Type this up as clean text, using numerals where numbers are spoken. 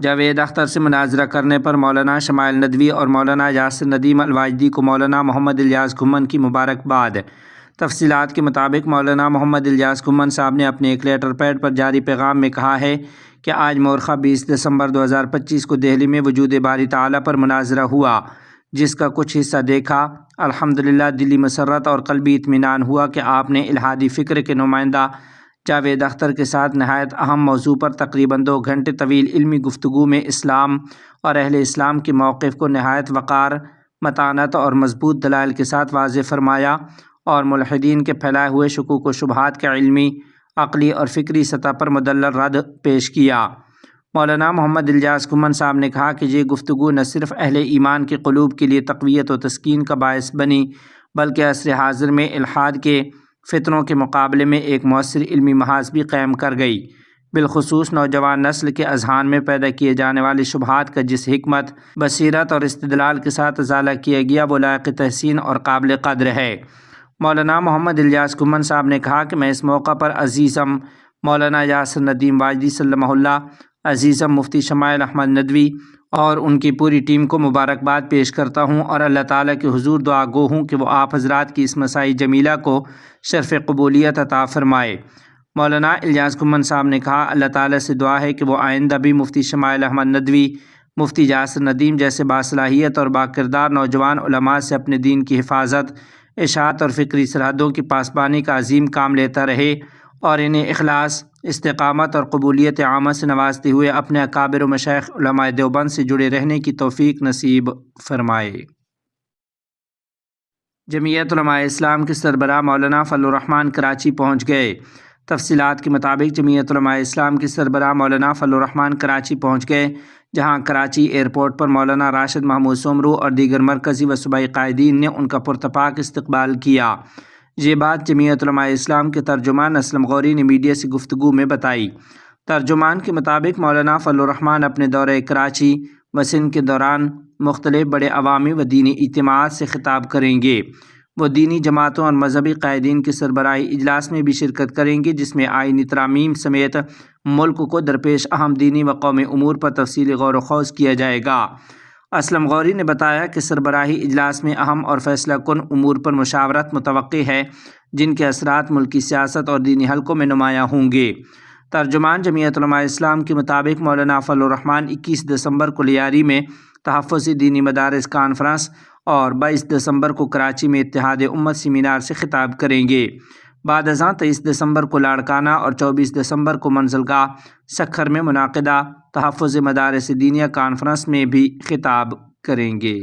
جاوید اختر سے مناظرہ کرنے پر مولانا شمائل ندوی اور مولانا یاسر ندیم الواجدی کو مولانا محمد الیاس گھمن کی مبارکباد۔ تفصیلات کے مطابق مولانا محمد الیاس گھمن صاحب نے اپنے ایک لیٹر پیڈ پر جاری پیغام میں کہا ہے کہ آج مورخہ 20 دسمبر 2025 کو دہلی میں وجود باری تعالیٰ پر مناظرہ ہوا، جس کا کچھ حصہ دیکھا۔ الحمدللہ دلی مسرت اور قلبی اطمینان ہوا کہ آپ نے الحادی فکر کے نمائندہ جاوید اختر کے ساتھ نہایت اہم موضوع پر تقریباً 2 گھنٹے طویل علمی گفتگو میں اسلام اور اہل اسلام کے موقف کو نہایت وقار، متانت اور مضبوط دلائل کے ساتھ واضح فرمایا اور ملحدین کے پھیلائے ہوئے شکوک و شبہات کا علمی، عقلی اور فکری سطح پر مدلل رد پیش کیا۔ مولانا محمد الیاس گھمن صاحب نے کہا کہ یہ گفتگو نہ صرف اہل ایمان کے قلوب کے لیے تقویت و تسکین کا باعث بنی، بلکہ عصر حاضر میں الحاد کے فتنوں کے مقابلے میں ایک مؤثر علمی محاذ بھی قائم کر گئی۔ بالخصوص نوجوان نسل کے اذہان میں پیدا کیے جانے والی شبہات کا جس حکمت، بصیرت اور استدلال کے ساتھ ازالہ کیا گیا وہ لائق تحسین اور قابل قدر ہے۔ مولانا محمد الیاس گھمن صاحب نے کہا کہ میں اس موقع پر عزیزم مولانا یاسر ندیم واجدی سلمہ اللہ، عزیزم مفتی شمائل احمد ندوی اور ان کی پوری ٹیم کو مبارکباد پیش کرتا ہوں اور اللہ تعالیٰ کے حضور دعا گو ہوں کہ وہ آپ حضرات کی اس مساعی جمیلہ کو شرف قبولیت عطا فرمائے۔ مولانا الیاس گھمن صاحب نے کہا اللہ تعالیٰ سے دعا ہے کہ وہ آئندہ بھی مفتی شمائل احمد ندوی، مفتی یاسر ندیم جیسے باصلاحیت اور باکردار نوجوان علماء سے اپنے دین کی حفاظت، اشاعت اور فکری سرحدوں کی پاسبانی کا عظیم کام لیتا رہے اور انہیں اخلاص، استقامت اور قبولیت عامہ سے نوازتے ہوئے اپنے اکابر و مشائخ علماء دیوبند سے جڑے رہنے کی توفیق نصیب فرمائے۔ جمعیت علماء اسلام کے سربراہ مولانا فضل الرحمن کراچی پہنچ گئے۔ تفصیلات کے مطابق جمعیت علماء اسلام کے سربراہ مولانا فضل الرحمن کراچی پہنچ گئے، جہاں کراچی ایئرپورٹ پر مولانا راشد محمود سومرو اور دیگر مرکزی و صوبائی قائدین نے ان کا پرتپاک استقبال کیا۔ یہ بات جمعیت علماء اسلام کے ترجمان اسلم غوری نے میڈیا سے گفتگو میں بتائی۔ ترجمان کے مطابق مولانا فضل الرحمن اپنے دورہ کراچی و سندھ کے دوران مختلف بڑے عوامی و دینی اجتماعات سے خطاب کریں گے۔ وہ دینی جماعتوں اور مذہبی قائدین کے سربراہی اجلاس میں بھی شرکت کریں گے، جس میں آئینی ترامیم سمیت ملک کو درپیش اہم دینی و قومی امور پر تفصیلی غور و خوض کیا جائے گا۔ اسلم غوری نے بتایا کہ سربراہی اجلاس میں اہم اور فیصلہ کن امور پر مشاورت متوقع ہے، جن کے اثرات ملکی سیاست اور دینی حلقوں میں نمایاں ہوں گے۔ ترجمان جمعیت علماء اسلام کے مطابق مولانا فضل الرحمن 21 دسمبر کو لیاری میں تحفظی دینی مدارس کانفرنس اور 22 دسمبر کو کراچی میں اتحاد امت سیمینار سے خطاب کریں گے۔ بعد ازاں 23 دسمبر کو لاڑکانہ اور 24 دسمبر کو منزلگاہ سکھر میں منعقدہ تحفظ مدارس دینیہ کانفرنس میں بھی خطاب کریں گے۔